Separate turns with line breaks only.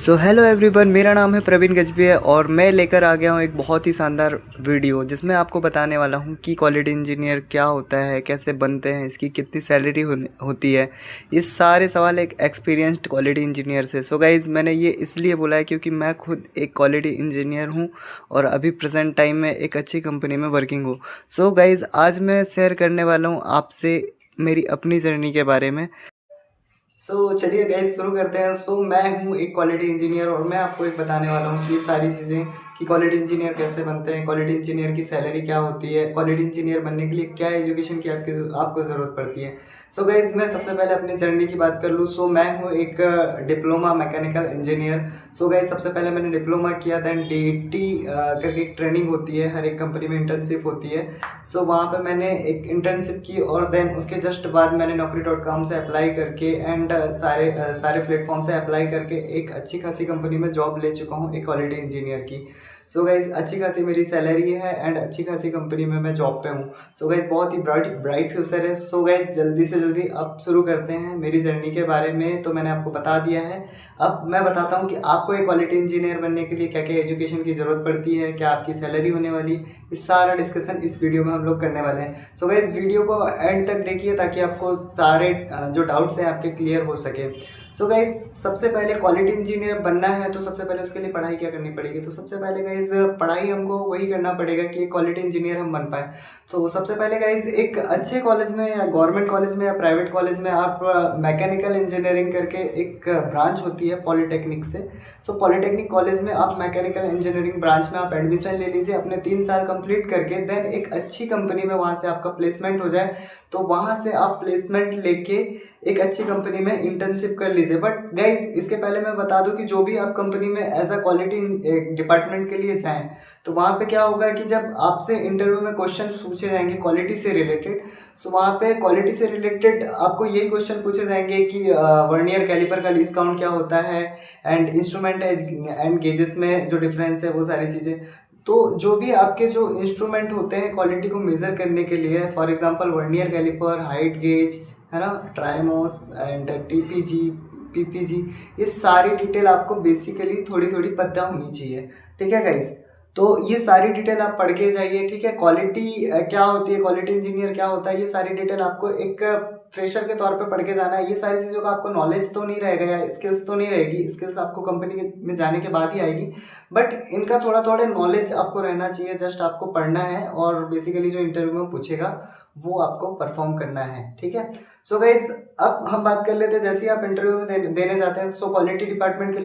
So hello everyone, मेरा नाम है प्रवीण गजबिया और मैं लेकर आ गया हूँ एक बहुत ही शानदार वीडियो जिसमें आपको बताने वाला हूँ कि क्वालिटी इंजीनियर क्या होता है, कैसे बनते हैं, इसकी कितनी सैलरी होती है। ये सारे सवाल एक एक्सपीरियंस्ड क्वालिटी इंजीनियर से। सो गाइज़, मैंने ये इसलिए बोला है क्योंकि मैं खुद एक क्वालिटी इंजीनियर हूँ और अभी प्रेजेंट टाइम में एक अच्छी कंपनी में वर्किंग हूँ। सो गाइज़, आज मैं शेयर करने वाला हूँ आपसे मेरी अपनी जर्नी के बारे में। चलिए गाइस, शुरू करते हैं। मैं हूँ एक क्वालिटी इंजीनियर और मैं आपको एक बताने वाला हूँ कि ये सारी चीज़ें कि क्वालिटी इंजीनियर कैसे बनते हैं, क्वालिटी इंजीनियर की सैलरी क्या होती है, क्वालिटी इंजीनियर बनने के लिए क्या एजुकेशन की आपको ज़रूरत पड़ती है। गाइस, मैं सबसे पहले अपनी जर्नी की बात कर लूँ। मैं हूँ एक डिप्लोमा मैकेनिकल इंजीनियर। गाइस, सबसे पहले मैंने डिप्लोमा किया, देन डीईटी करके एक ट्रेनिंग होती है, हर एक कंपनी में इंटर्नशिप होती है। वहाँ पे मैंने एक इंटर्नशिप की और देन उसके जस्ट बाद मैंने naukri.com से अप्लाई करके एंड सारे प्लेटफॉर्म से अप्लाई करके एक अच्छी खासी कंपनी में जॉब ले चुका हूँ एक क्वालिटी इंजीनियर की। गाइज, अच्छी खासी मेरी सैलरी है एंड अच्छी खासी कंपनी में मैं जॉब पे हूँ। गाइज, बहुत ही ब्राइट फ्यूचर है। गाइज, जल्दी से जल्दी अब शुरू करते हैं मेरी जर्नी के बारे में। तो मैंने आपको बता दिया है, अब मैं बताता हूँ कि आपको एक क्वालिटी इंजीनियर बनने के लिए क्या क्या एजुकेशन की ज़रूरत पड़ती है, क्या आपकी सैलरी होने वाली, इस सारा डिस्कशन इस वीडियो में हम लोग करने वाले हैं। गाइज, वीडियो को एंड तक देखिए ताकि आपको सारे जो डाउट्स हैं आपके क्लियर हो सके। गाइज, सबसे पहले क्वालिटी इंजीनियर बनना है तो सबसे पहले उसके लिए पढ़ाई क्या करनी पड़ेगी। तो सबसे पहले गाइज पढ़ाई हमको वही करना पड़ेगा कि क्वालिटी इंजीनियर हम बन पाए। तो सबसे पहले गाइज एक अच्छे कॉलेज में या गवर्नमेंट कॉलेज में या प्राइवेट कॉलेज में आप मैकेनिकल इंजीनियरिंग करके एक ब्रांच होती है पॉलिटेक्निक से। पॉलिटेक्निक कॉलेज में आप मैकेनिकल इंजीनियरिंग ब्रांच में आप एडमिशन ले लीजिए, अपने 3 साल कंप्लीट करके देन एक अच्छी कंपनी में वहाँ से आपका प्लेसमेंट हो जाए। तो वहाँ से आप प्लेसमेंट लेके एक अच्छी कंपनी में इंटर्नशिप कर लीजिए। बट गाइज, इसके पहले मैं बता दूं कि जो भी आप कंपनी में एज अ क्वालिटी डिपार्टमेंट के लिए जाएं तो वहाँ पे क्या होगा कि जब आपसे इंटरव्यू में क्वेश्चन पूछे जाएंगे क्वालिटी से रिलेटेड, वहाँ पे क्वालिटी से रिलेटेड आपको यही क्वेश्चन पूछे जाएंगे कि वर्नियर कैलिपर का लीस्ट काउंट क्या होता है एंड इंस्ट्रूमेंट एंड गेजेस में जो डिफरेंस है, वो सारी चीज़ें। तो जो भी आपके जो इंस्ट्रूमेंट होते हैं क्वालिटी को मेजर करने के लिए, for example vernier caliper, height gauge, है ना, ट्राइमोस एंड टीपीजी, पीपीजी, ये सारी डिटेल आपको बेसिकली थोड़ी थोड़ी पता होनी चाहिए। ठीक है गाइस, तो ये सारी डिटेल आप पढ़ के जाइए। ठीक है, क्वालिटी क्या होती है, क्वालिटी इंजीनियर क्या होता है, ये सारी डिटेल आपको एक फ्रेशर के तौर पे पढ़ के जाना है। ये सारी चीज़ों का आपको नॉलेज तो नहीं रहेगा या स्किल्स तो नहीं रहेगी, स्किल्स आपको कंपनी में जाने के बाद ही आएगी, बट इनका थोड़ा थोड़ा नॉलेज आपको रहना चाहिए। जस्ट आपको पढ़ना है और बेसिकली जो इंटरव्यू में पूछेगा वो आपको परफॉर्म करना है। ठीक है, गाइस, अब हम बात कर लेते हैं जैसे ही आप इंटरव्यू में देने जाते हैं। क्वालिटी डिपार्टमेंट के